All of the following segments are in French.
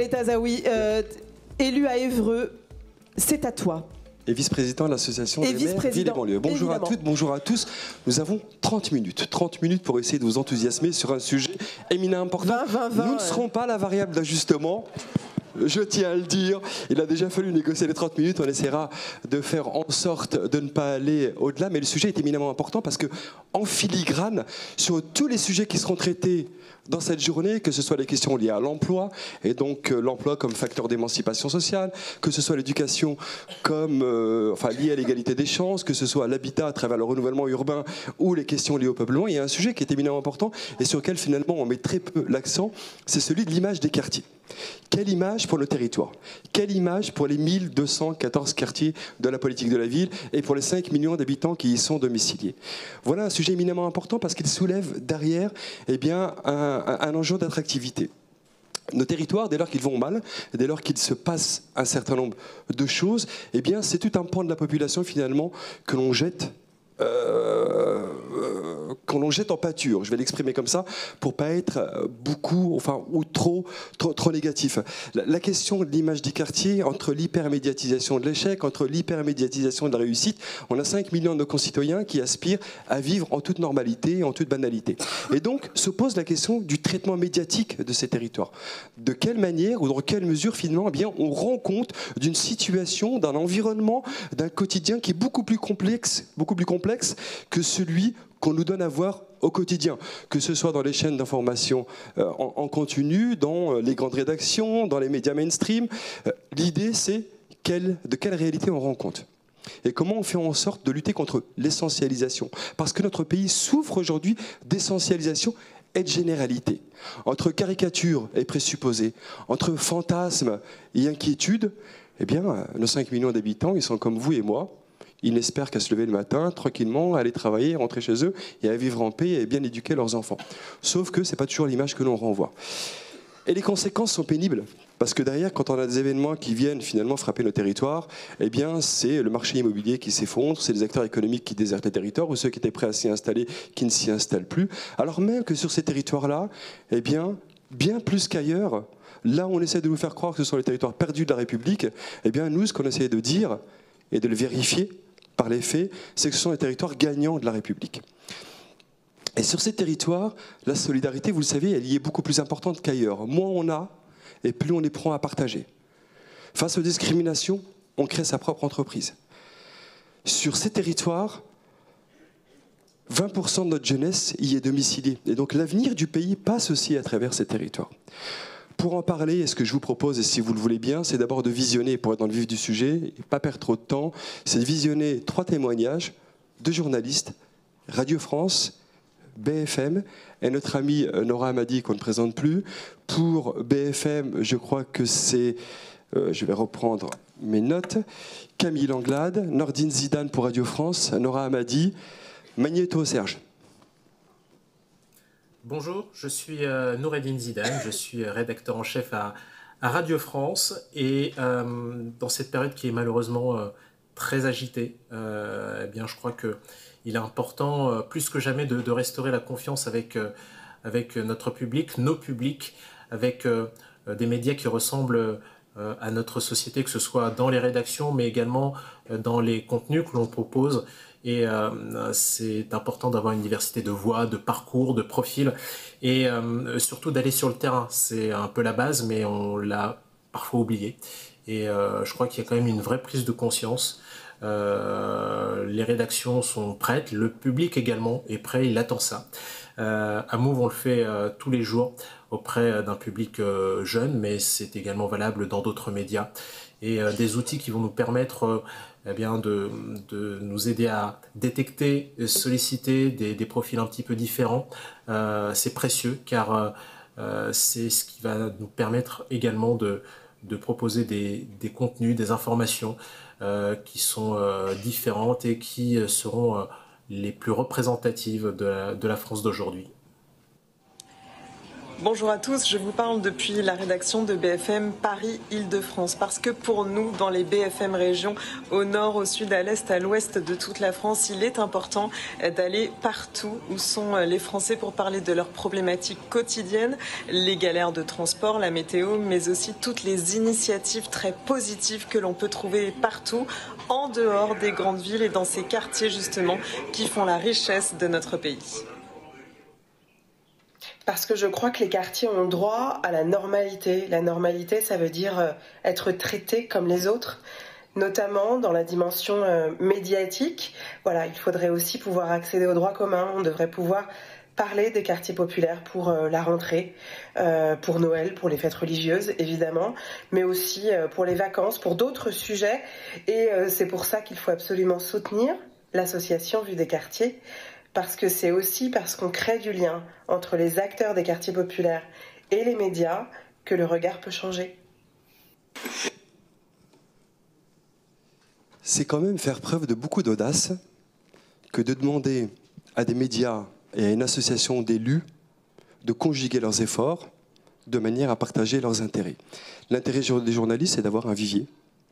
Gaël Tazaoui, élu à Évreux, c'est à toi. Et vice-président de l'association des maires Ville et banlieue. Bonjour à toutes, bonjour à tous. Nous avons 30 minutes pour essayer de vous enthousiasmer sur un sujet éminemment important. 20, nous ne serons pas la variable d'ajustement. Je tiens à le dire, il a déjà fallu négocier les 30 minutes, on essaiera de faire en sorte de ne pas aller au-delà, mais le sujet est éminemment important parce que, en filigrane, sur tous les sujets qui seront traités dans cette journée, que ce soit les questions liées à l'emploi, et donc l'emploi comme facteur d'émancipation sociale, que ce soit l'éducation comme liée à l'égalité des chances, que ce soit l'habitat à travers le renouvellement urbain ou les questions liées au peuplement, il y a un sujet qui est éminemment important et sur lequel finalement on met très peu l'accent, c'est celui de l'image des quartiers. Quelle image pour le territoire? Quelle image pour les 1214 quartiers de la politique de la ville et pour les 5 millions d'habitants qui y sont domiciliés? Voilà un sujet éminemment important parce qu'il soulève derrière un enjeu d'attractivité. Nos territoires, dès lors qu'ils vont mal, dès lors qu'il se passe un certain nombre de choses, c'est tout un pan de la population finalement que l'on jette en pâture, je vais l'exprimer comme ça, pour pas être trop négatif. La question de l'image du quartier, entre l'hypermédiatisation de l'échec, entre l'hypermédiatisation de la réussite, on a 5 millions de nos concitoyens qui aspirent à vivre en toute normalité, en toute banalité. Et donc se pose la question du traitement médiatique de ces territoires. De quelle manière ou dans quelle mesure finalement on rend compte d'une situation, d'un environnement, d'un quotidien qui est beaucoup plus complexe que celui qu'on nous donne à voir au quotidien, que ce soit dans les chaînes d'information en continu, dans les grandes rédactions, dans les médias mainstream. L'idée, c'est de quelle réalité on rend compte. Et comment on fait en sorte de lutter contre l'essentialisation. Parce que notre pays souffre aujourd'hui d'essentialisation et de généralité. Entre caricature et présupposé, entre fantasmes et inquiétude, nos 5 millions d'habitants, ils sont comme vous et moi. Ils n'espèrent qu'à se lever le matin, tranquillement, aller travailler, rentrer chez eux et à vivre en paix et bien éduquer leurs enfants. Sauf que ce n'est pas toujours l'image que l'on renvoie. Et les conséquences sont pénibles, parce que derrière, quand on a des événements qui viennent finalement frapper nos territoires, c'est le marché immobilier qui s'effondre, c'est les acteurs économiques qui désertent les territoires, ou ceux qui étaient prêts à s'y installer qui ne s'y installent plus. Alors même que sur ces territoires-là, bien plus qu'ailleurs, là où on essaie de nous faire croire que ce sont les territoires perdus de la République, nous, ce qu'on essaie de dire et de le vérifier par les faits, c'est que ce sont les territoires gagnants de la République. Et sur ces territoires, la solidarité, vous le savez, elle y est beaucoup plus importante qu'ailleurs. Moins on a, et plus on est prompt à partager. Face aux discriminations, on crée sa propre entreprise. Sur ces territoires, 20% de notre jeunesse y est domiciliée. Et donc l'avenir du pays passe aussi à travers ces territoires. Pour en parler, et ce que je vous propose, et si vous le voulez bien, c'est d'abord de visionner, pour être dans le vif du sujet, et pas perdre trop de temps, c'est de visionner 3 témoignages de journalistes, Radio France, BFM, et notre amie Nora Hamadi, qu'on ne présente plus. Pour BFM, je crois que c'est, je vais reprendre mes notes, Camille Anglade, Nordine Zidane pour Radio France, Nora Hamadi, Magnéto Serge. Bonjour, je suis Noureddine Zidane, je suis rédacteur en chef à Radio France et dans cette période qui est malheureusement très agitée, je crois qu'il est important plus que jamais de restaurer la confiance avec notre public, nos publics, avec des médias qui ressemblent à notre société, que ce soit dans les rédactions mais également dans les contenus que l'on propose. Et c'est important d'avoir une diversité de voix, de parcours, de profils et surtout d'aller sur le terrain. C'est un peu la base, mais on l'a parfois oublié. Et je crois qu'il y a quand même une vraie prise de conscience. Les rédactions sont prêtes, le public également est prêt, il attend ça. À Move, on le fait tous les jours auprès d'un public jeune, mais c'est également valable dans d'autres médias. Et des outils qui vont nous permettre de nous aider à détecter, solliciter des profils un petit peu différents. C'est précieux car c'est ce qui va nous permettre également de proposer des contenus, des informations qui sont différentes et qui seront les plus représentatives de la France d'aujourd'hui. Bonjour à tous, je vous parle depuis la rédaction de BFM Paris-Île-de-France parce que pour nous, dans les BFM régions, au nord, au sud, à l'est, à l'ouest de toute la France, il est important d'aller partout où sont les Français pour parler de leurs problématiques quotidiennes, les galères de transport, la météo, mais aussi toutes les initiatives très positives que l'on peut trouver partout, en dehors des grandes villes et dans ces quartiers justement qui font la richesse de notre pays. Parce que je crois que les quartiers ont droit à la normalité. La normalité, ça veut dire être traité comme les autres, notamment dans la dimension médiatique. Voilà, il faudrait aussi pouvoir accéder aux droits communs. On devrait pouvoir parler des quartiers populaires pour la rentrée, pour Noël, pour les fêtes religieuses, évidemment, mais aussi pour les vacances, pour d'autres sujets. Et c'est pour ça qu'il faut absolument soutenir l'association Vue des quartiers, parce que c'est aussi parce qu'on crée du lien entre les acteurs des quartiers populaires et les médias que le regard peut changer. C'est quand même faire preuve de beaucoup d'audace que de demander à des médias et à une association d'élus de conjuguer leurs efforts de manière à partager leurs intérêts. L'intérêt des journalistes, c'est d'avoir un vivier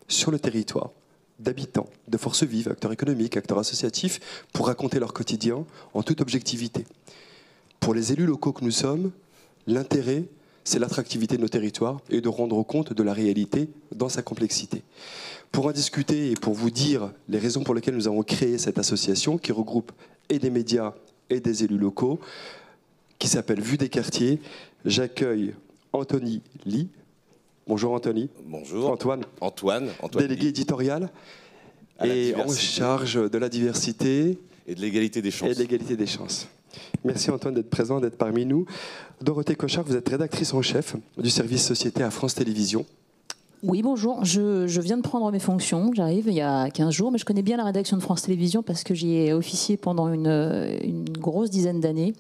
sur le territoire d'habitants, de forces vives, acteurs économiques, acteurs associatifs, pour raconter leur quotidien en toute objectivité. Pour les élus locaux que nous sommes, l'intérêt, c'est l'attractivité de nos territoires et de rendre compte de la réalité dans sa complexité. Pour en discuter et pour vous dire les raisons pour lesquelles nous avons créé cette association qui regroupe et des médias et des élus locaux, qui s'appelle Vue des quartiers, j'accueille Anthony Lee. Bonjour Anthony. Bonjour. Antoine. Délégué éditorial et en charge de la diversité et de l'égalité des chances. Merci Antoine d'être présent, d'être parmi nous. Dorothée Cochard, vous êtes rédactrice en chef du service société à France Télévisions. Oui, bonjour. Je viens de prendre mes fonctions. J'arrive il y a 15 jours, mais je connais bien la rédaction de France Télévisions parce que j'y ai officié pendant une grosse dizaine d'années.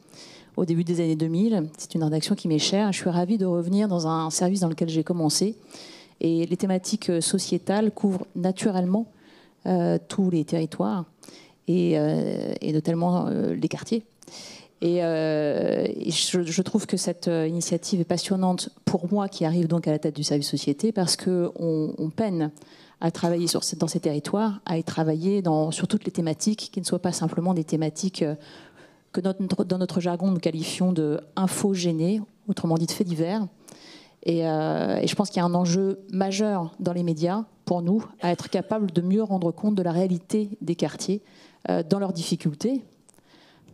Au début des années 2000, c'est une rédaction qui m'est chère. Je suis ravie de revenir dans un service dans lequel j'ai commencé. Et les thématiques sociétales couvrent naturellement tous les territoires et notamment les quartiers. Et je trouve que cette initiative est passionnante pour moi qui arrive donc à la tête du service société parce qu'on peine à travailler dans ces territoires, à y travailler sur toutes les thématiques qui ne soient pas simplement des thématiques que dans notre jargon nous qualifions de infogénées, autrement dit de faits divers. Et je pense qu'il y a un enjeu majeur dans les médias pour nous à être capable de mieux rendre compte de la réalité des quartiers dans leurs difficultés,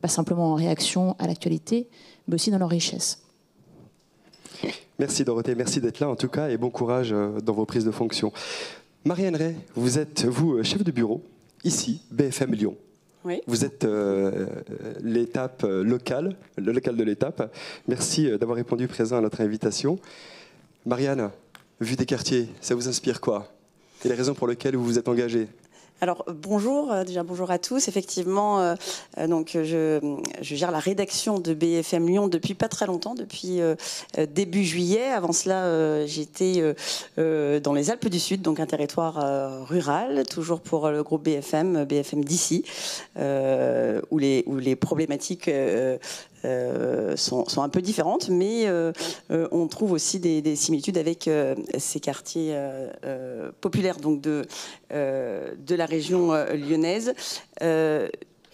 pas simplement en réaction à l'actualité, mais aussi dans leur richesse. Merci Dorothée, merci d'être là en tout cas et bon courage dans vos prises de fonction. Marianne Ray, vous êtes, chef de bureau, ici, BFM Lyon. Oui. Vous êtes l'étape locale, le local de l'étape. Merci d'avoir répondu présent à notre invitation. Marianne, Vue des quartiers, ça vous inspire quoi? Et les raisons pour lesquelles vous vous êtes engagée? Alors bonjour, déjà bonjour à tous. Effectivement, donc je gère la rédaction de BFM Lyon depuis pas très longtemps, depuis début juillet. Avant cela, j'étais dans les Alpes du Sud, donc un territoire rural, toujours pour le groupe BFM d'ici, où les problématiques sont un peu différentes, mais on trouve aussi des similitudes avec ces quartiers populaires donc de la région lyonnaise.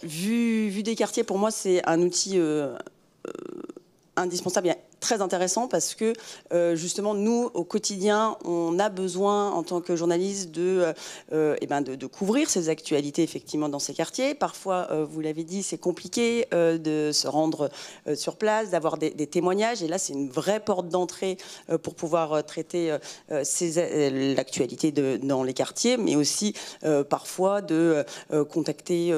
Vue des quartiers, pour moi, c'est un outil indispensable et très intéressant parce que justement nous au quotidien on a besoin en tant que journaliste de couvrir ces actualités effectivement dans ces quartiers. Parfois vous l'avez dit, c'est compliqué de se rendre sur place, d'avoir des témoignages, et là c'est une vraie porte d'entrée pour pouvoir traiter l'actualité dans les quartiers, mais aussi parfois de contacter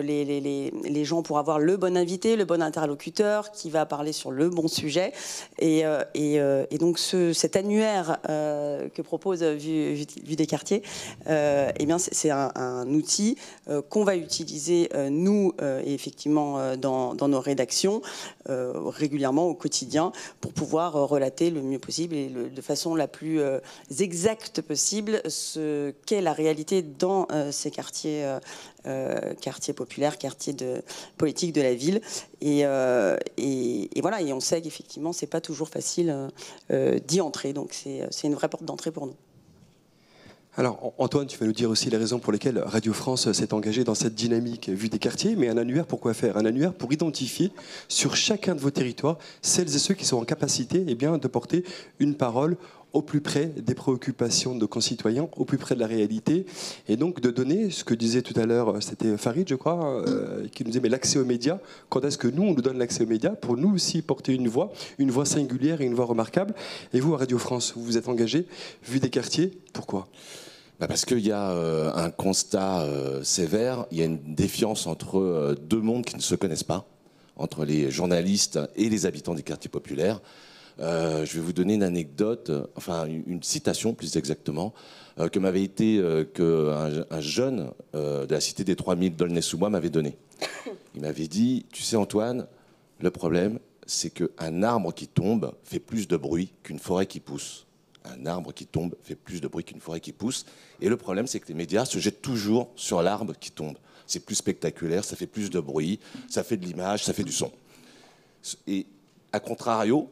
les gens pour avoir le bon invité, le bon interlocuteur qui va parler sur le bon sujet. Et donc cet annuaire que propose Vue des quartiers, eh bien c'est un outil qu'on va utiliser nous et effectivement dans nos rédactions régulièrement au quotidien pour pouvoir relater le mieux possible et de façon la plus exacte possible ce qu'est la réalité dans ces quartiers quartier populaire, quartier politique de la ville. Et voilà, et on sait qu'effectivement, c'est pas toujours facile d'y entrer. Donc c'est une vraie porte d'entrée pour nous. Alors Antoine, tu vas nous dire aussi les raisons pour lesquelles Radio France s'est engagée dans cette dynamique vue des quartiers, mais un annuaire pour quoi faire? Un annuaire pour identifier sur chacun de vos territoires celles et ceux qui sont en capacité de porter une parole au plus près des préoccupations de nos concitoyens, au plus près de la réalité, et donc de donner, ce que disait tout à l'heure, c'était Farid, je crois, qui nous disait, mais l'accès aux médias, quand est-ce que nous, on nous donne l'accès aux médias, pour nous aussi porter une voix singulière et une voix remarquable. Et vous, à Radio France, vous vous êtes engagé, vue des quartiers, pourquoi ? Parce qu'il y a un constat sévère, il y a une défiance entre deux mondes qui ne se connaissent pas, entre les journalistes et les habitants des quartiers populaires. Je vais vous donner une anecdote, enfin une citation plus exactement, que m'avait été qu'un jeune de la cité des 3000 d'Aulnay-sous-Bois m'avait donné. Il m'avait dit, tu sais Antoine, le problème c'est qu'un arbre qui tombe fait plus de bruit qu'une forêt qui pousse. Un arbre qui tombe fait plus de bruit qu'une forêt qui pousse. Et le problème, c'est que les médias se jettent toujours sur l'arbre qui tombe. C'est plus spectaculaire, ça fait plus de bruit, ça fait de l'image, ça fait du son. Et à contrario,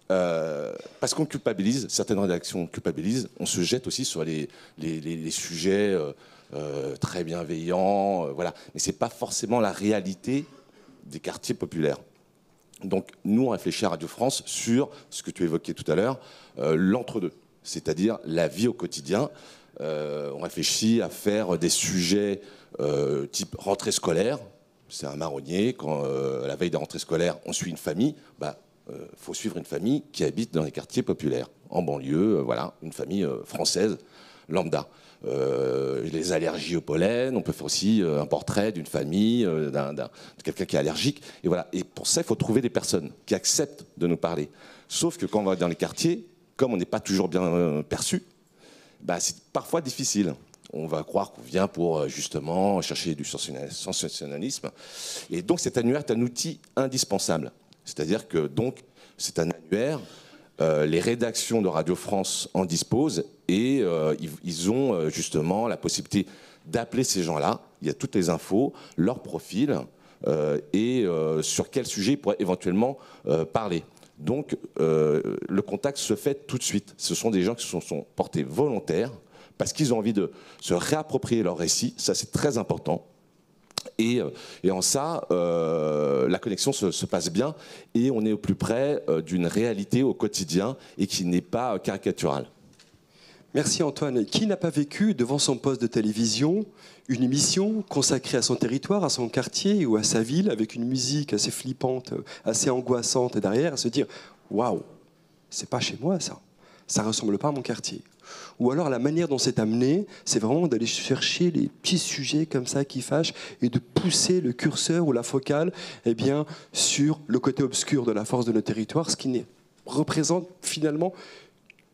parce qu'on culpabilise, certaines rédactions culpabilisent, on se jette aussi sur les sujets très bienveillants. Voilà. Mais ce n'est pas forcément la réalité des quartiers populaires. Donc nous, on réfléchit à Radio France sur ce que tu évoquais tout à l'heure, l'entre-deux, c'est-à-dire la vie au quotidien. On réfléchit à faire des sujets type rentrée scolaire. C'est un marronnier, quand à la veille de rentrée scolaire, on suit une famille, faut suivre une famille qui habite dans les quartiers populaires, en banlieue, voilà, une famille française lambda. Les allergies au pollen, on peut faire aussi un portrait d'une famille, de quelqu'un qui est allergique. Et voilà. Et pour ça, il faut trouver des personnes qui acceptent de nous parler. Sauf que quand on va dans les quartiers, comme on n'est pas toujours bien perçu, c'est parfois difficile. On va croire qu'on vient pour justement chercher du sensationnalisme. Et donc cet annuaire est un outil indispensable. C'est-à-dire que donc c'est un annuaire. Les rédactions de Radio France en disposent et ils ont justement la possibilité d'appeler ces gens-là. Il y a toutes les infos, leur profil et sur quel sujet ils pourraient éventuellement parler. Donc le contact se fait tout de suite. Ce sont des gens qui se sont portés volontaires parce qu'ils ont envie de se réapproprier leur récit. Ça, c'est très important. Et en ça, la connexion se passe bien et on est au plus près d'une réalité au quotidien et qui n'est pas caricaturale. Merci Antoine. Qui n'a pas vécu devant son poste de télévision une émission consacrée à son territoire, à son quartier ou à sa ville, avec une musique assez flippante, assez angoissante derrière, à se dire « Waouh, c'est pas chez moi ça, ça ressemble pas à mon quartier ». Ou alors la manière dont c'est amené, c'est vraiment d'aller chercher les petits sujets comme ça qui fâchent et de pousser le curseur ou la focale sur le côté obscur de la force de nos territoires, ce qui ne représente finalement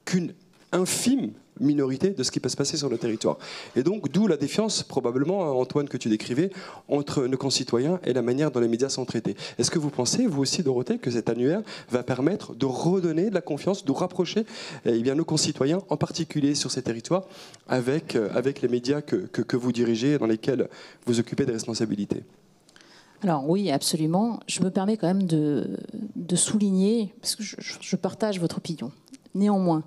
qu'une infime minorité de ce qui peut se passer sur le territoire. Et donc, d'où la défiance, probablement, Antoine, que tu décrivais, entre nos concitoyens et la manière dont les médias sont traités. Est-ce que vous pensez, vous aussi, Dorothée, que cet annuaire va permettre de redonner de la confiance, de rapprocher nos concitoyens, en particulier sur ces territoires, avec les médias que vous dirigez et dans lesquels vous occupez des responsabilités ? Alors oui, absolument. Je me permets quand même de souligner, parce que je partage votre opinion. Néanmoins,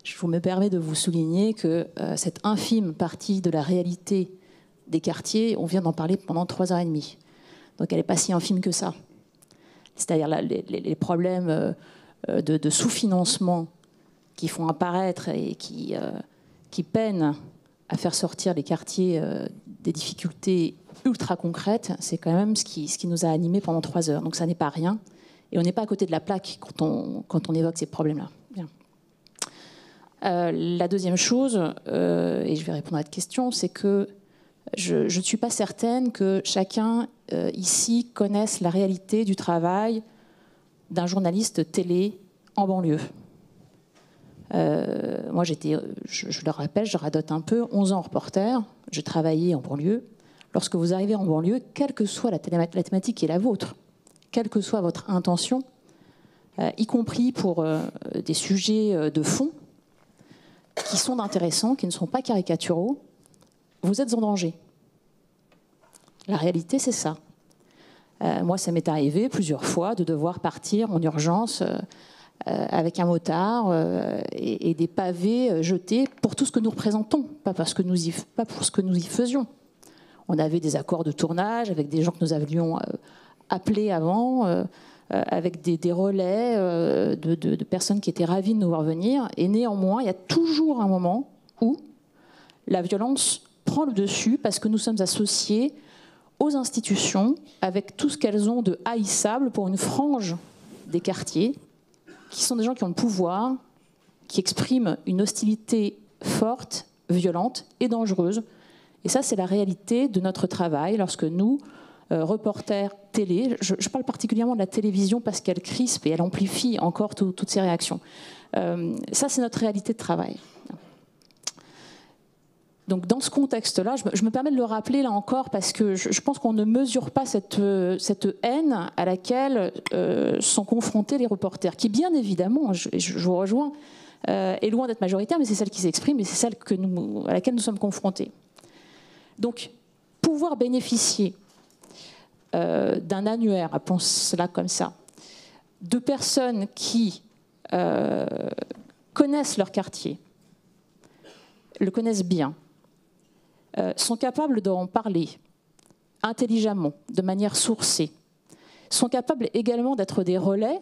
je me permets de vous souligner que cette infime partie de la réalité des quartiers, on vient d'en parler pendant 3h30. Donc elle n'est pas si infime que ça. C'est-à-dire les problèmes de sous-financement qui font apparaître et qui peinent à faire sortir les quartiers des difficultés ultra concrètes, c'est quand même ce qui nous a animés pendant 3 heures. Donc ça n'est pas rien. Et on n'est pas à côté de la plaque quand on évoque ces problèmes-là. Bien. La deuxième chose, et je vais répondre à votre question, c'est que je ne suis pas certaine que chacun ici connaisse la réalité du travail d'un journaliste télé en banlieue. Moi, je le rappelle, je radote un peu, 11 ans reporter, j'ai travaillé en banlieue. Lorsque vous arrivez en banlieue, quelle que soit la thématique qui est la vôtre, quelle que soit votre intention, y compris pour des sujets de fond, qui sont intéressants, qui ne sont pas caricaturaux, vous êtes en danger. La réalité, c'est ça. Moi, ça m'est arrivé plusieurs fois de devoir partir en urgence avec un motard et des pavés jetés pour tout ce que nous représentons, pas pour ce que nous y faisions. On avait des accords de tournage avec des gens que nous avions appelés avant, avec des relais de personnes qui étaient ravies de nous voir venir. Et néanmoins, il y a toujours un moment où la violence prend le dessus parce que nous sommes associés aux institutions avec tout ce qu'elles ont de haïssable pour une frange des quartiers, qui sont des gens qui ont le pouvoir, qui expriment une hostilité forte, violente et dangereuse. Et ça, c'est la réalité de notre travail lorsque nous, reporters télé, je parle particulièrement de la télévision parce qu'elle crispe et elle amplifie encore toutes ces réactions. Ça, c'est notre réalité de travail. Donc dans ce contexte-là, je me permets de le rappeler là encore parce que je pense qu'on ne mesure pas cette haine à laquelle sont confrontés les reporters, qui bien évidemment, je vous rejoins, est loin d'être majoritaire, mais c'est celle qui s'exprime et c'est celle à laquelle nous sommes confrontés. Donc pouvoir bénéficier d'un annuaire, appelons cela comme ça, de personnes qui connaissent leur quartier, le connaissent bien, sont capables d'en parler intelligemment, de manière sourcée, sont capables également d'être des relais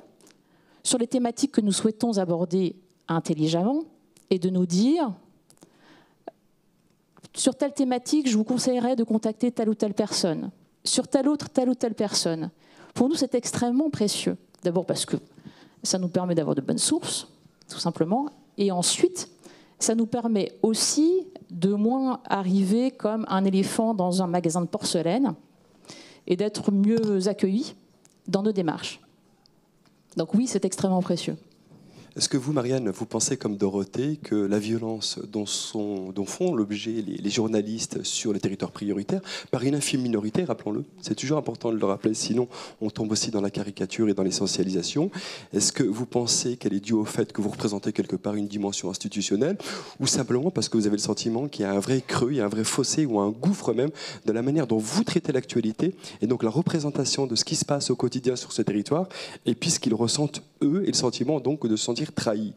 sur les thématiques que nous souhaitons aborder intelligemment et de nous dire sur telle thématique, je vous conseillerais de contacter telle ou telle personne, sur telle ou telle personne. Pour nous, c'est extrêmement précieux. D'abord parce que ça nous permet d'avoir de bonnes sources, tout simplement, et ensuite, ça nous permet aussi de moins arriver comme un éléphant dans un magasin de porcelaine et d'être mieux accueillis dans nos démarches. Donc oui, c'est extrêmement précieux. Est-ce que vous, Marianne, vous pensez comme Dorothée que la violence dont font l'objet les journalistes sur les territoires prioritaires, par une infime minorité, rappelons-le, c'est toujours important de le rappeler, sinon on tombe aussi dans la caricature et dans l'essentialisation. Est-ce que vous pensez qu'elle est due au fait que vous représentez quelque part une dimension institutionnelle, ou simplement parce que vous avez le sentiment qu'il y a un vrai creux, il y a un vrai fossé ou un gouffre même de la manière dont vous traitez l'actualité et donc la représentation de ce qui se passe au quotidien sur ce territoire, et puis ce qu'ils ressentent eux et le sentiment donc de se sentir trahis?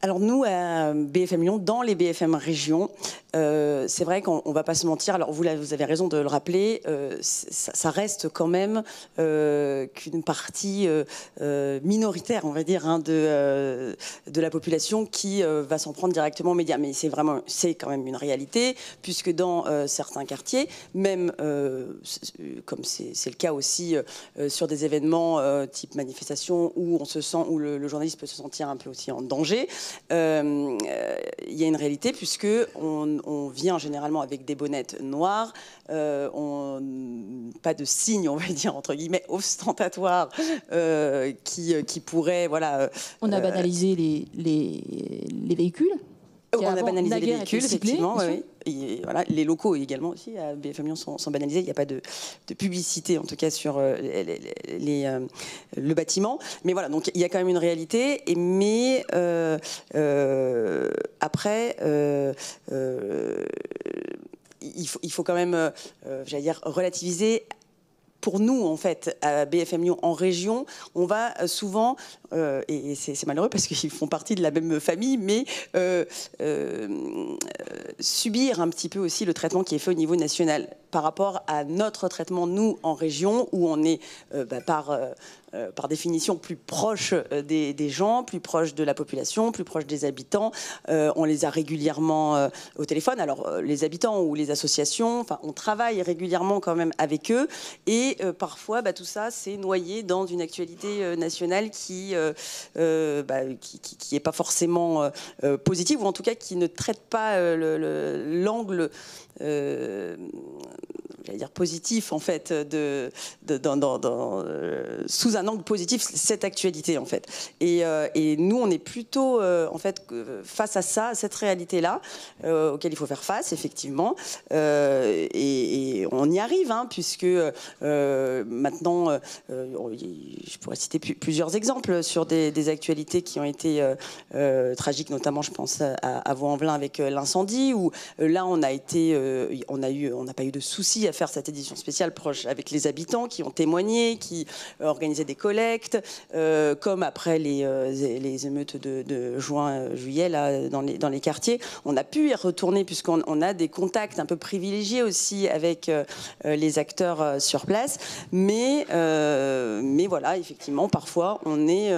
Alors nous, à BFM Lyon, dans les BFM régions, c'est vrai qu'on ne va pas se mentir, alors vous avez raison de le rappeler, ça reste quand même qu'une partie minoritaire, on va dire, hein, de la population qui va s'en prendre directement aux médias. Mais c'est quand même une réalité, puisque dans certains quartiers, même comme c'est le cas aussi sur des événements type manifestation, où le journaliste peut se sentir un peu aussi en danger, il y a une réalité puisque on vient généralement avec des bonnettes noires, pas de signes, on va dire entre guillemets ostentatoires qui pourraient, voilà. On a banalisé les véhicules. On a banalisé les véhicules, effectivement. Oui. Et voilà, les locaux également aussi à BFM Lyon sont banalisés. Il n'y a pas de publicité, en tout cas, sur le bâtiment. Mais voilà, donc il y a quand même une réalité. Mais après, il faut quand même, j'allais dire, relativiser. Pour nous, en fait, à BFM Lyon, en région, on va souvent, et c'est malheureux parce qu'ils font partie de la même famille, mais subir un petit peu aussi le traitement qui est fait au niveau national par rapport à notre traitement, nous, en région, où on est par définition plus proche des gens, plus proche de la population, plus proche des habitants. On les a régulièrement au téléphone. Alors, les habitants ou les associations, enfin, on travaille régulièrement quand même avec eux. Et parfois, tout ça, c'est noyé dans une actualité nationale qui est pas forcément positive, ou en tout cas qui ne traite pas l'angle j'allais dire positif en fait, sous un angle positif cette actualité en fait. Et nous on est plutôt en fait face à ça, à cette réalité-là, auquel il faut faire face effectivement, et on y arrive hein, puisque maintenant, je pourrais citer plusieurs exemples sur des actualités qui ont été tragiques, notamment je pense à Vaux-en-Velin avec l'incendie, où là on n'a pas eu de souci à faire cette édition spéciale proche avec les habitants qui ont témoigné, qui organisaient des collectes, comme après les émeutes de juin-juillet là dans les quartiers. On a pu y retourner puisqu'on a des contacts un peu privilégiés aussi avec les acteurs sur place, mais voilà, effectivement, parfois on est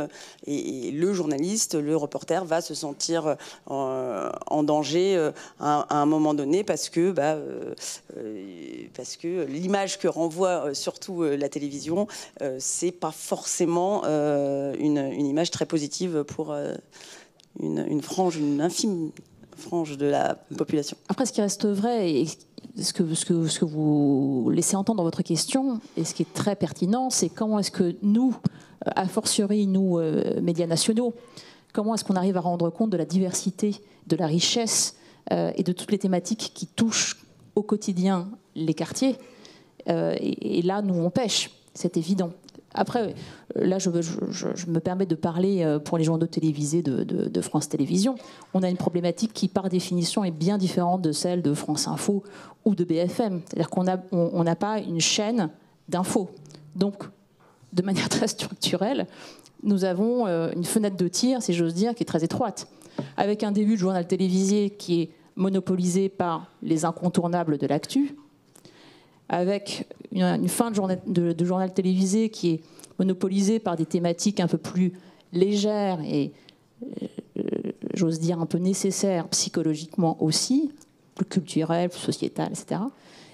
et le journaliste, le reporter va se sentir en danger à un moment donné parce que l'image que renvoie surtout la télévision, c'est pas forcément une image très positive pour une infime frange de la population. Après, ce qui reste vrai et ce que vous laissez entendre dans votre question, et ce qui est très pertinent, c'est comment est-ce que nous, a fortiori nous, médias nationaux, comment est-ce qu'on arrive à rendre compte de la diversité, de la richesse et de toutes les thématiques qui touchent au quotidien les quartiers. Et là, nous, on pêche, c'est évident. Après, là, je me permets de parler pour les journaux télévisés de France Télévisions. On a une problématique qui, par définition, est bien différente de celle de France Info ou de BFM. C'est-à-dire qu'on n'a pas une chaîne d'infos. Donc, de manière très structurelle, nous avons une fenêtre de tir, si j'ose dire, qui est très étroite, avec un début de journal télévisé qui est monopolisé par les incontournables de l'actu, avec une fin de journal télévisé qui est monopolisée par des thématiques un peu plus légères et, j'ose dire, un peu nécessaires psychologiquement aussi, plus culturelles, plus sociétales, etc.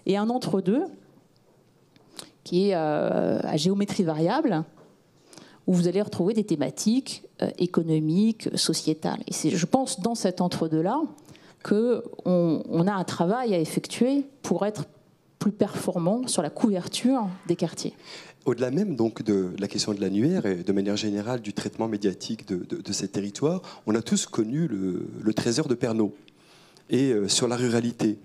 Et un entre-deux qui est à géométrie variable, où vous allez retrouver des thématiques économiques, sociétales. Et c'est, je pense, dans cet entre-deux-là qu'on a un travail à effectuer pour être plus performant sur la couverture des quartiers. Au-delà même donc de la question de l'annuaire et de manière générale du traitement médiatique de ces territoires, on a tous connu le trésor de Pernod. Et sur la ruralité,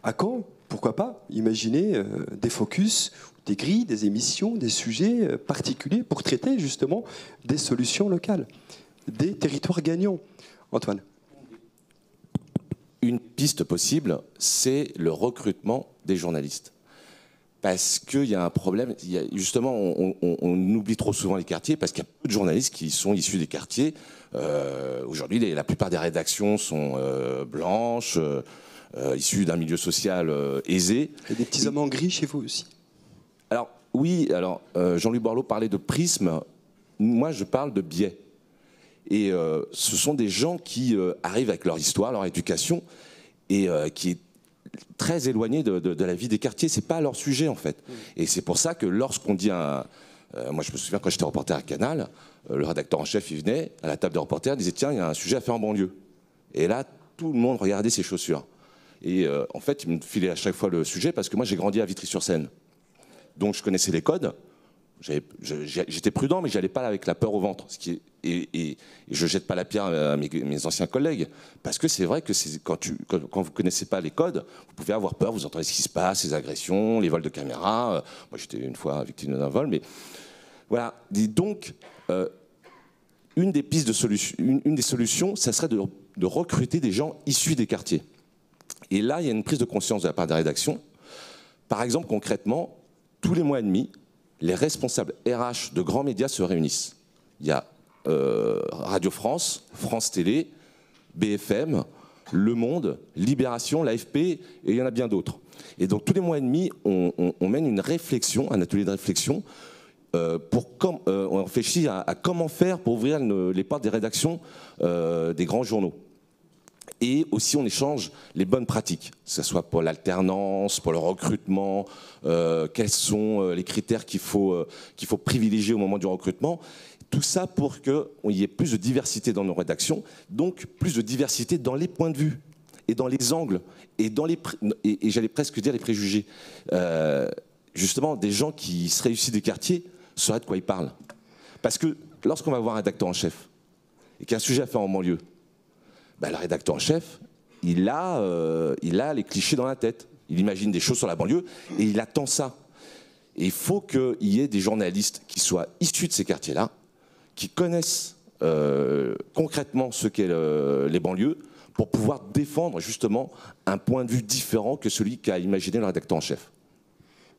à Caen, pourquoi pas imaginer des focus, des grilles, des émissions, des sujets particuliers pour traiter justement des solutions locales, des territoires gagnants. Antoine. Une piste possible, c'est le recrutement des journalistes. Parce qu'il y a un problème, justement, on oublie trop souvent les quartiers, parce qu'il y a peu de journalistes qui sont issus des quartiers. Aujourd'hui, la plupart des rédactions sont blanches, issues d'un milieu social aisé. Il y a des petits hommes en gris chez vous aussi. Alors, oui, Jean-Louis Borloo parlait de prisme, moi je parle de biais. Et ce sont des gens qui arrivent avec leur histoire, leur éducation, et qui est très éloigné de la vie des quartiers. C'est pas leur sujet en fait. Et c'est pour ça que lorsqu'on dit moi je me souviens quand j'étais reporter à Canal, le rédacteur en chef il venait à la table des reporters, il disait tiens il y a un sujet à faire en banlieue. Et là tout le monde regardait ses chaussures. Et en fait il me filait à chaque fois le sujet parce que moi j'ai grandi à Vitry-sur-Seine. Donc je connaissais les codes. J'étais prudent, mais j'allais pas avec la peur au ventre. Et je jette pas la pierre à mes anciens collègues, parce que c'est vrai que quand vous connaissez pas les codes, vous pouvez avoir peur. Vous entendez ce qui se passe, les agressions, les vols de caméras. Moi, j'étais une fois victime d'un vol, mais voilà. Et donc, une des pistes de solution, une des solutions, ça serait de recruter des gens issus des quartiers. Et là, il y a une prise de conscience de la part des rédactions. Par exemple, concrètement, tous les mois et demi, les responsables RH de grands médias se réunissent. Il y a Radio France, France Télé, BFM, Le Monde, Libération, l'AFP, et il y en a bien d'autres. Et donc tous les mois et demi, on mène une réflexion, un atelier de réflexion, on réfléchit à comment faire pour ouvrir les portes des rédactions des grands journaux. Et aussi, on échange les bonnes pratiques, que ce soit pour l'alternance, pour le recrutement, quels sont les critères qu'il faut privilégier au moment du recrutement. Tout ça pour qu'il y ait plus de diversité dans nos rédactions, donc plus de diversité dans les points de vue. et dans les angles et dans et j'allais presque dire les préjugés. Justement, des gens qui seraient issus des quartiers sauraient de quoi ils parlent. Parce que lorsqu'on va voir un rédacteur en chef et qu'il y a un sujet à faire en banlieue, ben, le rédacteur en chef, il a les clichés dans la tête. Il imagine des choses sur la banlieue et il attend ça. Et il faut qu'il y ait des journalistes qui soient issus de ces quartiers-là, qui connaissent concrètement ce qu'est les banlieues, pour pouvoir défendre justement un point de vue différent que celui qu'a imaginé le rédacteur en chef.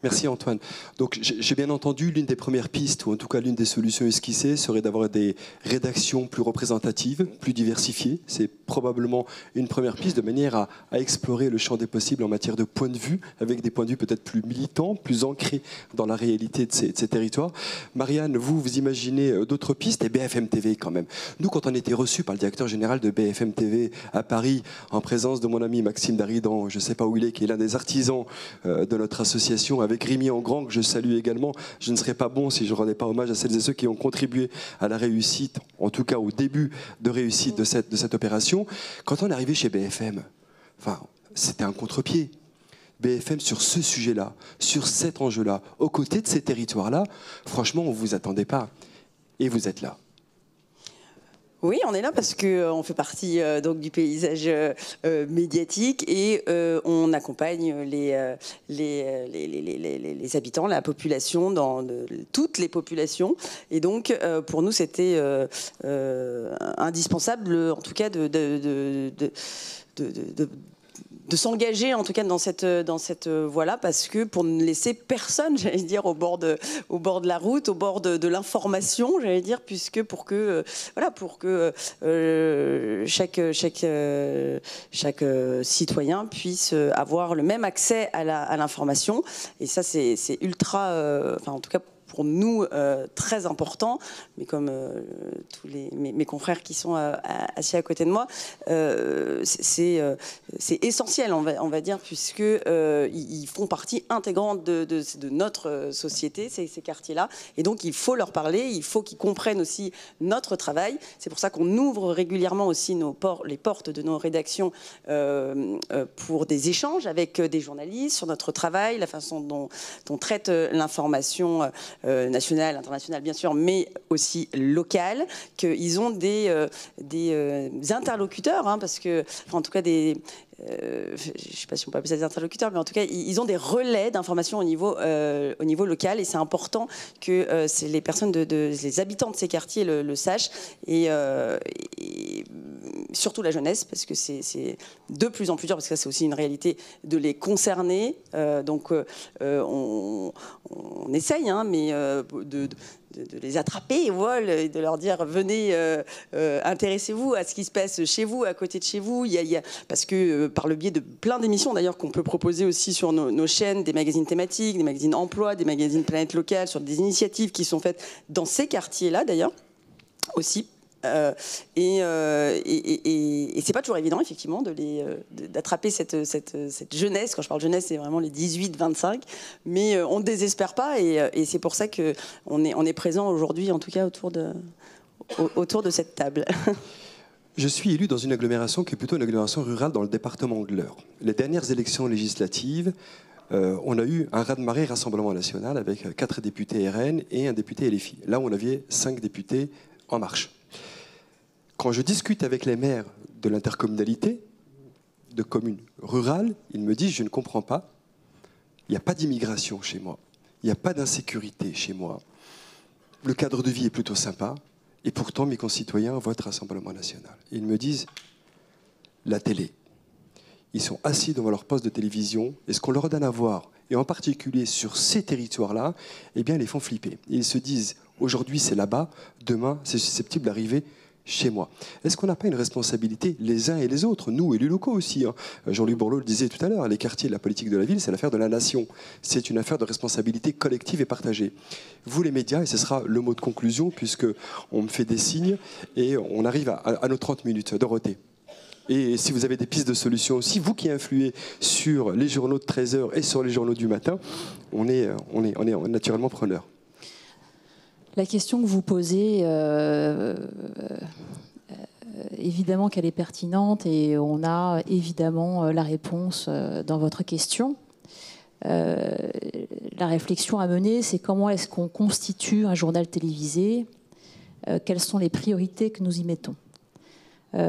Merci Antoine. Donc j'ai bien entendu, l'une des premières pistes, ou en tout cas l'une des solutions esquissées, serait d'avoir des rédactions plus représentatives, plus diversifiées. C'est probablement une première piste, de manière à explorer le champ des possibles en matière de points de vue, avec des points de vue peut-être plus militants, plus ancrés dans la réalité de ces territoires. Marianne, vous imaginez d'autres pistes, et BFM TV quand même. Nous, quand on était reçus par le directeur général de BFM TV à Paris, en présence de mon ami Maxime Daridan, je ne sais pas où il est, qui est l'un des artisans de notre association, avec Rémi Engrand, que je salue également. Je ne serais pas bon si je ne rendais pas hommage à celles et ceux qui ont contribué à la réussite, en tout cas au début de réussite de cette opération. Quand on est arrivé chez BFM, enfin, c'était un contre-pied. BFM sur ce sujet-là, sur cet enjeu-là, aux côtés de ces territoires-là, franchement, on ne vous attendait pas. Et vous êtes là. Oui, on est là parce qu'on fait partie donc du paysage médiatique et on accompagne les habitants, la population, toutes les populations. Et donc, pour nous, c'était indispensable, en tout cas, de s'engager en tout cas dans cette voie-là, parce que pour ne laisser personne, j'allais dire, au bord de la route, au bord de l'information, j'allais dire, puisque pour que chaque citoyen puisse avoir le même accès à l'information. Et ça, c'est ultra, enfin en tout cas pour nous très important, mais comme tous mes confrères qui sont assis à côté de moi, c'est essentiel, on va dire, puisque ils font partie intégrante de notre société, ces quartiers-là, et donc il faut leur parler, il faut qu'ils comprennent aussi notre travail. C'est pour ça qu'on ouvre régulièrement aussi les portes de nos rédactions pour des échanges avec des journalistes sur notre travail, la façon dont on traite l'information nationale, internationale bien sûr, mais aussi locale, qu'ils ont des interlocuteurs, hein, parce que, enfin, en tout cas je ne sais pas si on peut appeler ça des interlocuteurs, mais en tout cas, ils ont des relais d'information au niveau local, et c'est important que les personnes, les habitants de ces quartiers le sachent, et surtout la jeunesse, parce que c'est de plus en plus dur, parce que ça c'est aussi une réalité, de les concerner. Donc on essaye, hein, mais de les attraper au vol et de leur dire venez, intéressez-vous à ce qui se passe chez vous, à côté de chez vous. Parce que par le biais de plein d'émissions d'ailleurs qu'on peut proposer aussi sur nos chaînes, des magazines thématiques, des magazines emploi, des magazines planète locale, sur des initiatives qui sont faites dans ces quartiers-là d'ailleurs aussi. Et c'est pas toujours évident effectivement d'attraper cette jeunesse. Quand je parle jeunesse, c'est vraiment les 18-25, mais on ne désespère pas, et c'est pour ça qu'on est présent aujourd'hui, en tout cas autour de cette table. Je suis élu dans une agglomération qui est plutôt une agglomération rurale dans le département de l'Eure. Les dernières élections législatives, on a eu un raz-de-marée Rassemblement National avec 4 députés RN et un député LFI. Là, on avait 5 députés En Marche. Quand je discute avec les maires de l'intercommunalité, de communes rurales, ils me disent « je ne comprends pas, il n'y a pas d'immigration chez moi, il n'y a pas d'insécurité chez moi, le cadre de vie est plutôt sympa, et pourtant mes concitoyens votent Rassemblement National ». Ils me disent « la télé ». Ils sont assis devant leur poste de télévision, et ce qu'on leur donne à voir, et en particulier sur ces territoires-là, eh bien, ils les font flipper. Et ils se disent « aujourd'hui c'est là-bas, demain c'est susceptible d'arriver chez moi ». Est-ce qu'on n'a pas une responsabilité les uns et les autres, nous élus locaux aussi, hein. Jean-Luc Borloo le disait tout à l'heure, les quartiers de la politique de la ville, c'est l'affaire de la nation. C'est une affaire de responsabilité collective et partagée. Vous les médias, et ce sera le mot de conclusion, puisqu'on me fait des signes, et on arrive à nos 30 minutes. Dorothée. Et si vous avez des pistes de solutions aussi, vous qui influez sur les journaux de 13h et sur les journaux du matin, on est naturellement preneur. La question que vous posez évidemment qu'elle est pertinente et on a évidemment la réponse dans votre question. La réflexion à mener, c'est comment est-ce qu'on constitue un journal télévisé, quelles sont les priorités que nous y mettons. Moi,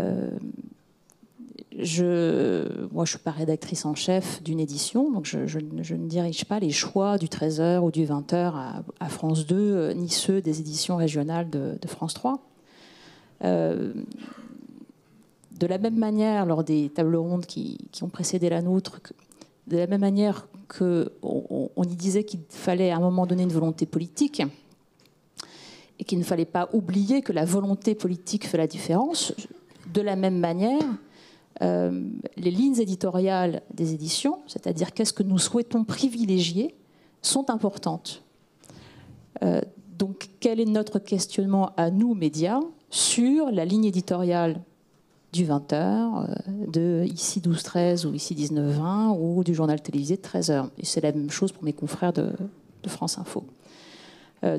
je ne suis pas rédactrice en chef d'une édition, donc je ne dirige pas les choix du 13h ou du 20h à France 2, ni ceux des éditions régionales de France 3. De la même manière, lors des tables rondes qui ont précédé la nôtre, de la même manière qu'on y disait qu'il fallait à un moment donné une volonté politique et qu'il ne fallait pas oublier que la volonté politique fait la différence, de la même manière, les lignes éditoriales des éditions, c'est-à-dire qu'est-ce que nous souhaitons privilégier, sont importantes. Donc, quel est notre questionnement à nous, médias, sur la ligne éditoriale du 20h, de ici 12-13 ou ici 19-20, ou du journal télévisé de 13h. Et c'est la même chose pour mes confrères de France Info.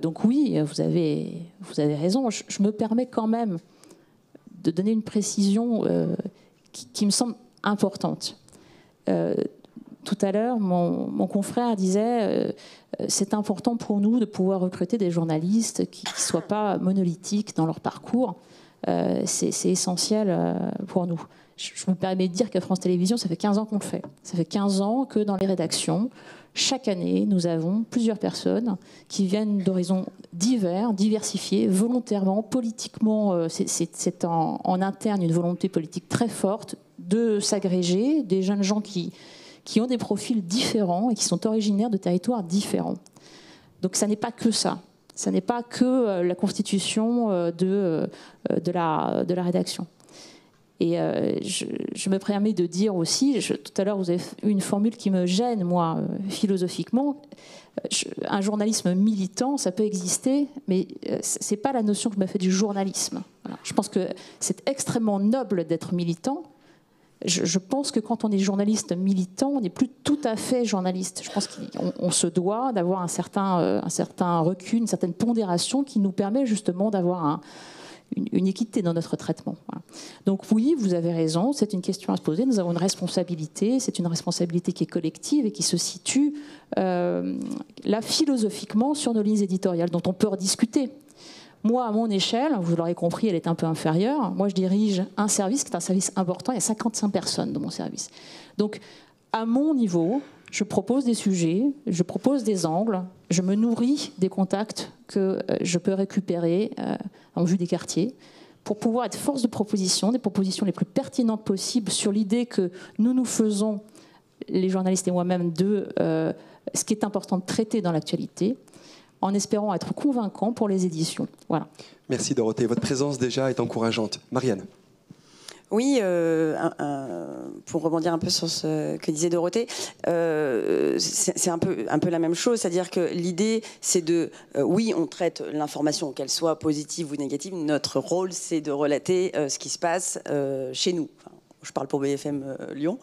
Donc oui, vous avez raison. Je me permets quand même de donner une précision qui me semble importante. Tout à l'heure, mon confrère disait c'est important pour nous de pouvoir recruter des journalistes qui ne soient pas monolithiques dans leur parcours. C'est essentiel pour nous. Je me permets de dire qu'à France Télévisions, ça fait 15 ans qu'on le fait. Ça fait 15 ans que dans les rédactions, chaque année, nous avons plusieurs personnes qui viennent d'horizons divers, diversifiés, volontairement, politiquement. C'est en interne une volonté politique très forte de s'agréger, des jeunes gens qui ont des profils différents et qui sont originaires de territoires différents. Donc ça n'est pas que ça. Ça n'est pas que la constitution de la rédaction. Et je me permets de dire aussi, tout à l'heure vous avez eu une formule qui me gêne, moi, philosophiquement. Un journalisme militant, ça peut exister, mais ce n'est pas la notion que je me fais du journalisme. Voilà. Je pense que c'est extrêmement noble d'être militant. Je pense que quand on est journaliste militant, on n'est plus tout à fait journaliste. Je pense qu'on se doit d'avoir un certain recul, une certaine pondération qui nous permet justement d'avoir une équité dans notre traitement. Voilà. Donc oui, vous avez raison, c'est une question à se poser. Nous avons une responsabilité, c'est une responsabilité qui est collective et qui se situe là philosophiquement sur nos lignes éditoriales, dont on peut rediscuter. Moi, à mon échelle, vous l'aurez compris, elle est un peu inférieure. Moi, je dirige un service qui est un service important. Il y a 55 personnes dans mon service. Donc, à mon niveau, je propose des sujets, je propose des angles, je me nourris des contacts que je peux récupérer en vue des quartiers pour pouvoir être force de proposition, des propositions les plus pertinentes possibles sur l'idée que nous faisons, les journalistes et moi-même, de ce qui est important de traiter dans l'actualité, en espérant être convaincant pour les éditions. Voilà. Merci Dorothée. Votre présence déjà est encourageante. Marianne. Oui, pour rebondir un peu sur ce que disait Dorothée, c'est un peu la même chose, c'est-à-dire que l'idée, c'est de, oui, on traite l'information, qu'elle soit positive ou négative, notre rôle, c'est de relater ce qui se passe chez nous. Enfin, je parle pour BFM Lyon,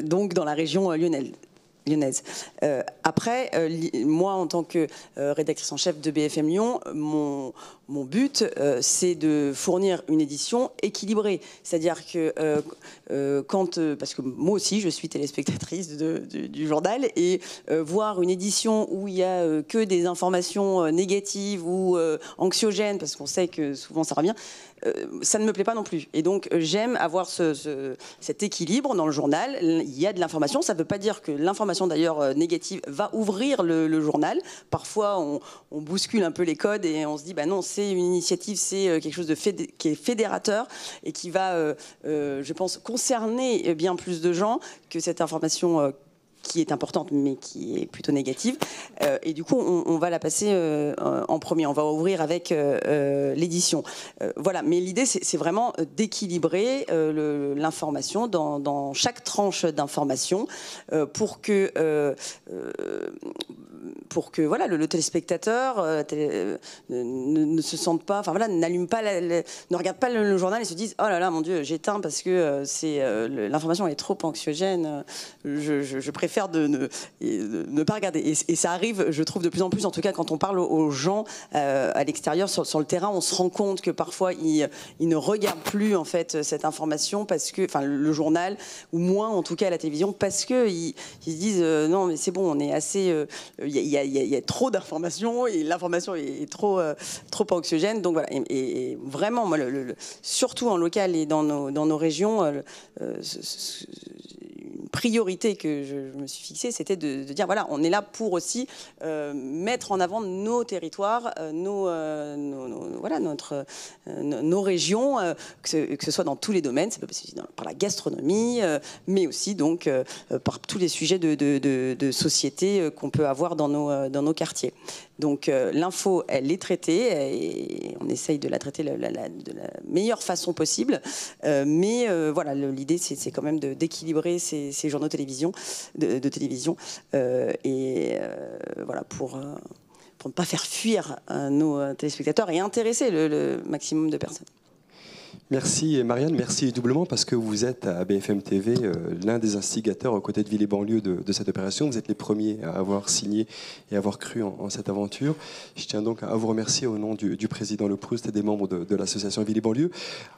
donc dans la région lyonnaise. Après, moi, en tant que rédactrice en chef de BFM Lyon, mon but, c'est de fournir une édition équilibrée. C'est-à-dire que parce que moi aussi, je suis téléspectatrice du journal, et voir une édition où il n'y a que des informations négatives ou anxiogènes, parce qu'on sait que souvent ça revient, ça ne me plaît pas non plus. Et donc, j'aime avoir cet équilibre dans le journal. Il y a de l'information. Ça ne veut pas dire que l'information, d'ailleurs, négative va ouvrir le journal. Parfois, on bouscule un peu les codes et on se dit, bah non, c'est une initiative, c'est quelque chose qui est fédérateur et qui va, je pense, concerner bien plus de gens que cette information qui est importante mais qui est plutôt négative, et du coup on va la passer en premier, on va ouvrir avec l'édition, voilà. Mais l'idée c'est vraiment d'équilibrer l'information dans chaque tranche d'information pour que pour que voilà, le téléspectateur ne se sente pas, enfin voilà, n'allume pas, ne regarde pas le journal et se dise oh là là mon Dieu, j'éteins parce que l'information est trop anxiogène, je préfère de ne pas regarder. Et ça arrive, je trouve, de plus en plus, en tout cas quand on parle aux gens à l'extérieur, sur le terrain, on se rend compte que parfois ils ne regardent plus en fait cette information parce que, enfin le journal, ou moins en tout cas à la télévision, parce que ils se disent non mais c'est bon, on est assez, il y a trop d'informations et l'information est trop anxiogène. Donc voilà, et vraiment moi, surtout en local et dans nos régions, une priorité que je me suis fixée, c'était de dire voilà, on est là pour aussi mettre en avant nos territoires, nos régions, que ce soit dans tous les domaines, c'est pas possible par la gastronomie, mais aussi donc par tous les sujets de société qu'on peut avoir dans nos quartiers. Donc l'info, elle est traitée et on essaye de la traiter de la meilleure façon possible. Mais voilà, l'idée, c'est quand même d'équilibrer ces journaux de télévision, voilà, pour ne pas faire fuir nos téléspectateurs et intéresser le maximum de personnes. Merci Marianne, merci doublement parce que vous êtes à BFM TV l'un des instigateurs aux côtés de Ville et Banlieue de cette opération. Vous êtes les premiers à avoir signé et à avoir cru en cette aventure. Je tiens donc à vous remercier au nom du président Le Proust et des membres de l'association Ville et Banlieue.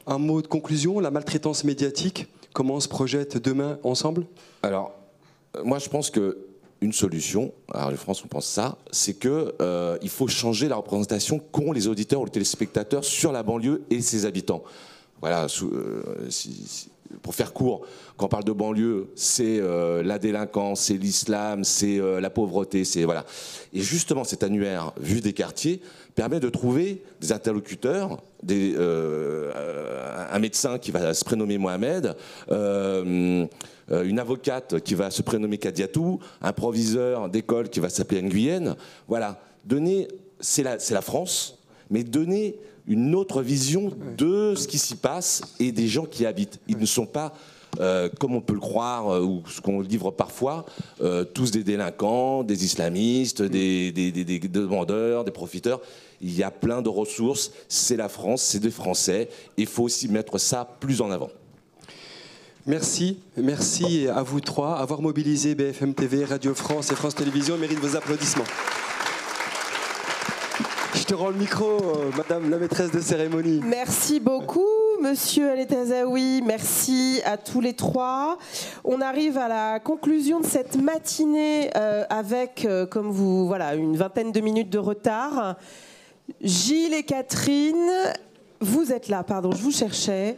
Un mot de conclusion, la maltraitance médiatique, comment on se projette demain ensemble ? Alors, moi je pense que une solution, alors en France on pense ça, c'est que il faut changer la représentation qu'ont les auditeurs ou les téléspectateurs sur la banlieue et ses habitants. Voilà, pour faire court, quand on parle de banlieue, c'est la délinquance, c'est l'islam, c'est la pauvreté, c'est voilà. Et justement, cet annuaire Vue des quartiers permet de trouver des interlocuteurs, un médecin qui va se prénommer Mohamed, une avocate qui va se prénommer Kadiatou, un proviseur d'école qui va s'appeler Nguyen. Voilà, c'est la France, mais donner une autre vision de ce qui s'y passe et des gens qui y habitent. Ils ne sont pas, comme on peut le croire, ou ce qu'on livre parfois, tous des délinquants, des islamistes, des demandeurs, des profiteurs. Il y a plein de ressources. C'est la France, c'est des Français. Il faut aussi mettre ça plus en avant. Merci à vous trois. Avoir mobilisé BFM TV, Radio France et France Télévisions mérite vos applaudissements. Je te rends le micro, Madame la maîtresse de cérémonie. Merci beaucoup, Monsieur El-Etazaoui. Merci à tous les trois. On arrive à la conclusion de cette matinée avec, comme vous, voilà, une vingtaine de minutes de retard. Gilles et Catherine, vous êtes là, pardon, je vous cherchais.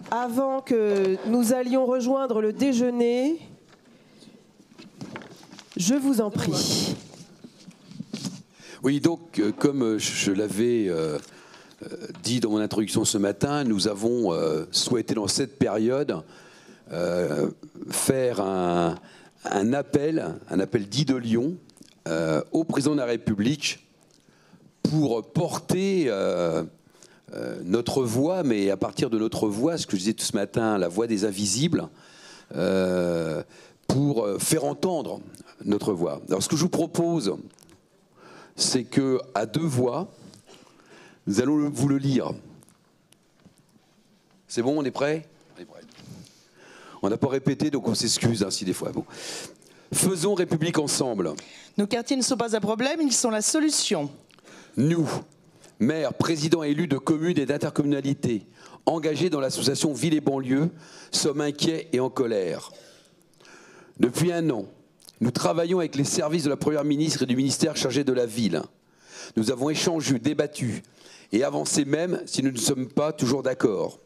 Avant que nous allions rejoindre le déjeuner, je vous en prie. Oui, donc, comme je l'avais dit dans mon introduction ce matin, nous avons souhaité dans cette période faire un appel dit de Lyon au président de la République pour porter notre voix, mais à partir de notre voix, ce que je disais tout ce matin, la voix des invisibles, pour faire entendre notre voix. Alors ce que je vous propose, c'est qu'à deux voix, nous allons vous le lire. C'est bon, on est prêt ? On est prêt. On n'a pas répété, donc on s'excuse si des fois. Bon. Faisons République ensemble. Nos quartiers ne sont pas un problème, ils sont la solution. Nous, maires, présidents élus de communes et d'intercommunalités, engagés dans l'association Ville et Banlieue, sommes inquiets et en colère. Depuis un an, nous travaillons avec les services de la Première ministre et du ministère chargé de la ville. Nous avons échangé, débattu et avancé même si nous ne sommes pas toujours d'accord.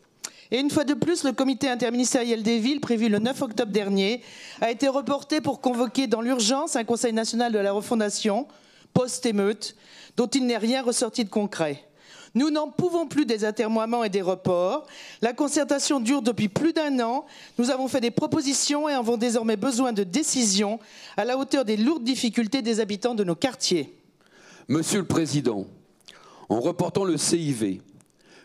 Et une fois de plus, le comité interministériel des villes, prévu le 9 octobre dernier, a été reporté pour convoquer dans l'urgence un conseil national de la refondation, post-émeute, dont il n'est rien ressorti de concret. Nous n'en pouvons plus des atermoiements et des reports. La concertation dure depuis plus d'un an. Nous avons fait des propositions et avons désormais besoin de décisions à la hauteur des lourdes difficultés des habitants de nos quartiers. Monsieur le Président, en reportant le CIV,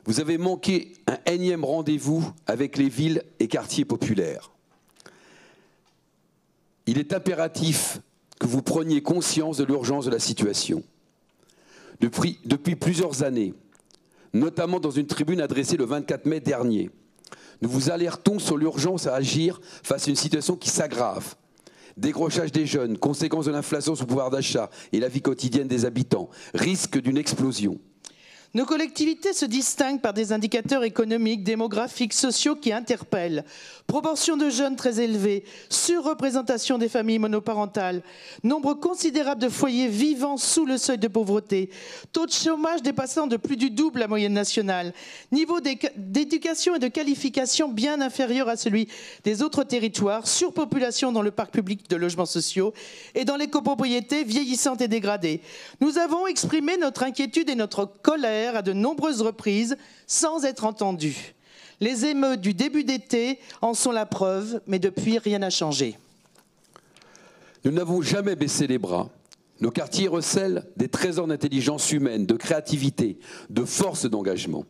vous avez manqué un énième rendez-vous avec les villes et quartiers populaires. Il est impératif que vous preniez conscience de l'urgence de la situation. Depuis plusieurs années, notamment dans une tribune adressée le 24 mai dernier, nous vous alertons sur l'urgence à agir face à une situation qui s'aggrave. Décrochage des jeunes, conséquences de l'inflation sur le pouvoir d'achat et la vie quotidienne des habitants, risque d'une explosion. Nos collectivités se distinguent par des indicateurs économiques, démographiques, sociaux qui interpellent. Proportion de jeunes très élevée, surreprésentation des familles monoparentales, nombre considérable de foyers vivant sous le seuil de pauvreté, taux de chômage dépassant de plus du double la moyenne nationale, niveau d'éducation et de qualification bien inférieur à celui des autres territoires, surpopulation dans le parc public de logements sociaux et dans les copropriétés vieillissantes et dégradées. Nous avons exprimé notre inquiétude et notre colère à de nombreuses reprises sans être entendus. Les émeutes du début d'été en sont la preuve, mais depuis, rien n'a changé. Nous n'avons jamais baissé les bras. Nos quartiers recèlent des trésors d'intelligence humaine, de créativité, de force d'engagement.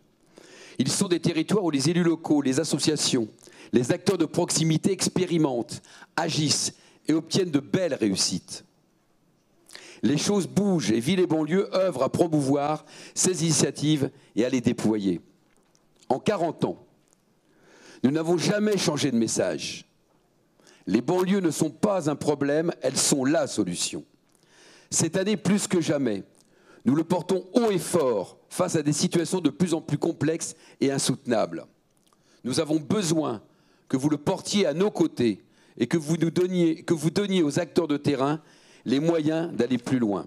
Ils sont des territoires où les élus locaux, les associations, les acteurs de proximité expérimentent, agissent et obtiennent de belles réussites. Les choses bougent et Ville et banlieue œuvrent à promouvoir ces initiatives et à les déployer. En 40 ans, nous n'avons jamais changé de message. Les banlieues ne sont pas un problème, elles sont la solution. Cette année, plus que jamais, nous le portons haut et fort face à des situations de plus en plus complexes et insoutenables. Nous avons besoin que vous le portiez à nos côtés et que vous donniez aux acteurs de terrain les moyens d'aller plus loin.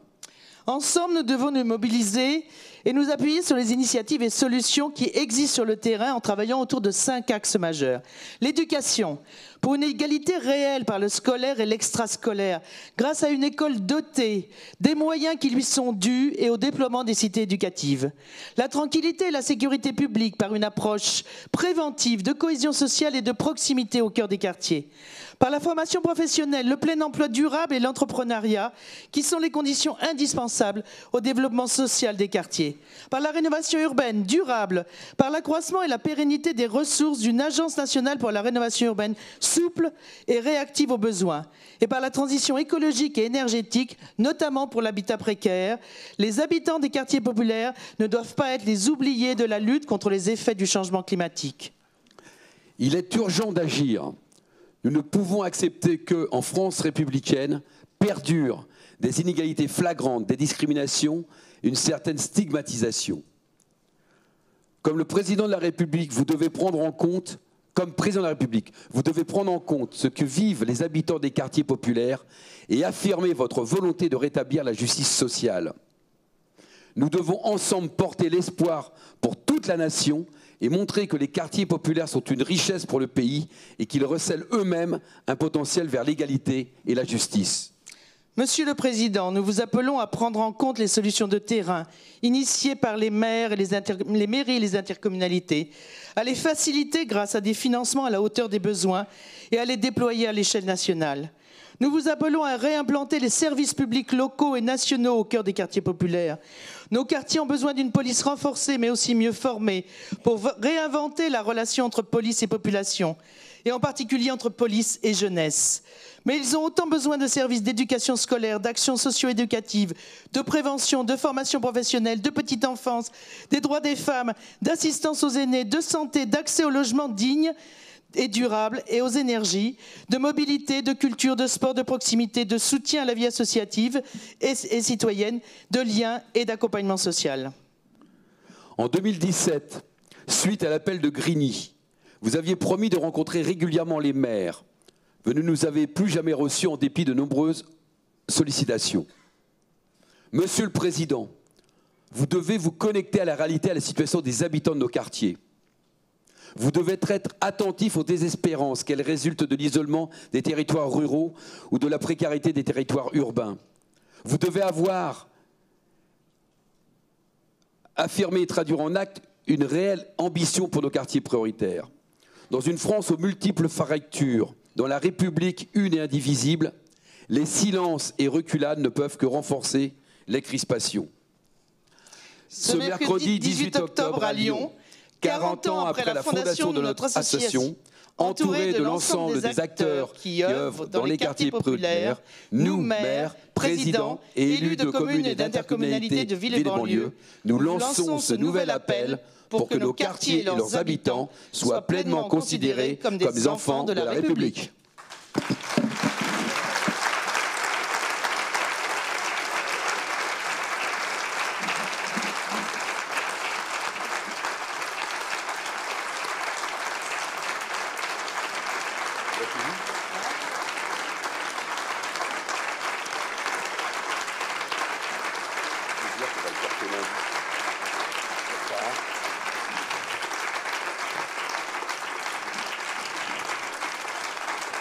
Ensemble, nous devons nous mobiliser et nous appuyer sur les initiatives et solutions qui existent sur le terrain en travaillant autour de 5 axes majeurs. L'éducation, pour une égalité réelle par le scolaire et l'extrascolaire, grâce à une école dotée, des moyens qui lui sont dus et au déploiement des cités éducatives. La tranquillité et la sécurité publique par une approche préventive de cohésion sociale et de proximité au cœur des quartiers. Par la formation professionnelle, le plein emploi durable et l'entrepreneuriat, qui sont les conditions indispensables au développement social des quartiers. Par la rénovation urbaine durable, par l'accroissement et la pérennité des ressources d'une agence nationale pour la rénovation urbaine souple et réactive aux besoins. Et par la transition écologique et énergétique, notamment pour l'habitat précaire. Les habitants des quartiers populaires ne doivent pas être les oubliés de la lutte contre les effets du changement climatique. Il est urgent d'agir. Nous ne pouvons accepter qu'en France républicaine perdurent des inégalités flagrantes, des discriminations, une certaine stigmatisation. Comme le président de la République, vous devez prendre en compte, comme président de la République, vous devez prendre en compte ce que vivent les habitants des quartiers populaires et affirmer votre volonté de rétablir la justice sociale. Nous devons ensemble porter l'espoir pour toute la nation et montrer que les quartiers populaires sont une richesse pour le pays et qu'ils recèlent eux-mêmes un potentiel vers l'égalité et la justice. Monsieur le Président, nous vous appelons à prendre en compte les solutions de terrain initiées par les maires, et les mairies et les intercommunalités, à les faciliter grâce à des financements à la hauteur des besoins et à les déployer à l'échelle nationale. Nous vous appelons à réimplanter les services publics locaux et nationaux au cœur des quartiers populaires. Nos quartiers ont besoin d'une police renforcée, mais aussi mieux formée, pour réinventer la relation entre police et population, et en particulier entre police et jeunesse. Mais ils ont autant besoin de services d'éducation scolaire, d'actions socio-éducatives, de prévention, de formation professionnelle, de petite enfance, des droits des femmes, d'assistance aux aînés, de santé, d'accès au logement digne et durable et aux énergies, de mobilité, de culture, de sport, de proximité, de soutien à la vie associative et citoyenne, de liens et d'accompagnement social. En 2017, suite à l'appel de Grigny, vous aviez promis de rencontrer régulièrement les maires. Vous ne nous avez plus jamais reçus en dépit de nombreuses sollicitations. Monsieur le Président, vous devez vous connecter à la réalité, à la situation des habitants de nos quartiers. Vous devez être attentif aux désespérances qu'elles résultent de l'isolement des territoires ruraux ou de la précarité des territoires urbains. Vous devez avoir affirmé et traduire en acte une réelle ambition pour nos quartiers prioritaires. Dans une France aux multiples fractures, dans la République une et indivisible, les silences et reculades ne peuvent que renforcer les crispations. Ce mercredi 18 octobre à Lyon, 40 ans après la fondation de notre association, entourés de l'ensemble des acteurs qui œuvrent dans les quartiers populaires, nous, maires, présidents et élus de communes et d'intercommunalités de villes et banlieues, nous lançons ce nouvel appel pour que nos quartiers et leurs habitants soient pleinement considérés comme des enfants de la République.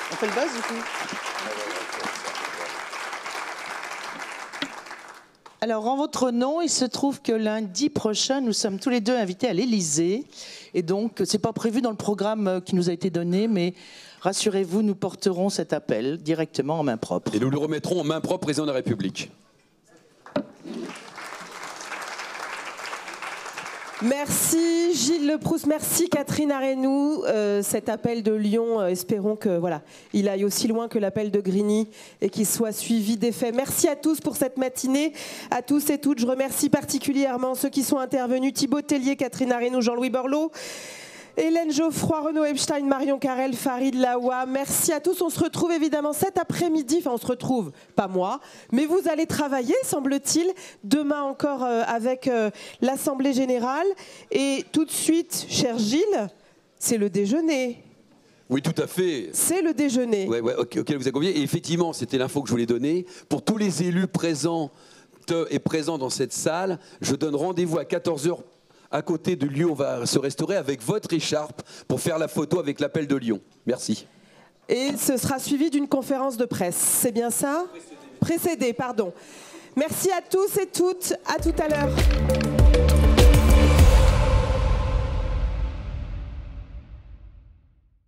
On fait le buzz du coup. Alors, en votre nom, il se trouve que lundi prochain, nous sommes tous les deux invités à l'Élysée. Et donc, ce n'est pas prévu dans le programme qui nous a été donné, mais rassurez-vous, nous porterons cet appel directement en main propre. Et nous le remettrons en main propre au président de la République. Merci Gilles Leprousse, merci Catherine Arenou. Cet appel de Lyon, espérons que voilà, il aille aussi loin que l'appel de Grigny et qu'il soit suivi d'effet. Merci à tous pour cette matinée, à tous et toutes. Je remercie particulièrement ceux qui sont intervenus: Thibaut Tellier, Catherine Arenou, Jean-Louis Borloo, Hélène Geoffroy, Renaud Epstein, Marion Carrel, Farid Lawa. Merci à tous. On se retrouve évidemment cet après-midi. Enfin, on se retrouve, pas moi, mais vous allez travailler, semble-t-il, demain encore avec l'Assemblée Générale. Et tout de suite, cher Gilles, c'est le déjeuner. Oui, tout à fait. C'est le déjeuner. Ouais, auquel vous avez convié. Et effectivement, c'était l'info que je voulais donner. Pour tous les élus présents et présents dans cette salle, je donne rendez-vous à 14h. À côté de Lyon, on va se restaurer avec votre écharpe pour faire la photo avec l'appel de Lyon. Merci. Et ce sera suivi d'une conférence de presse. C'est bien ça ? Précédé, pardon. Merci à tous et toutes. À tout à l'heure.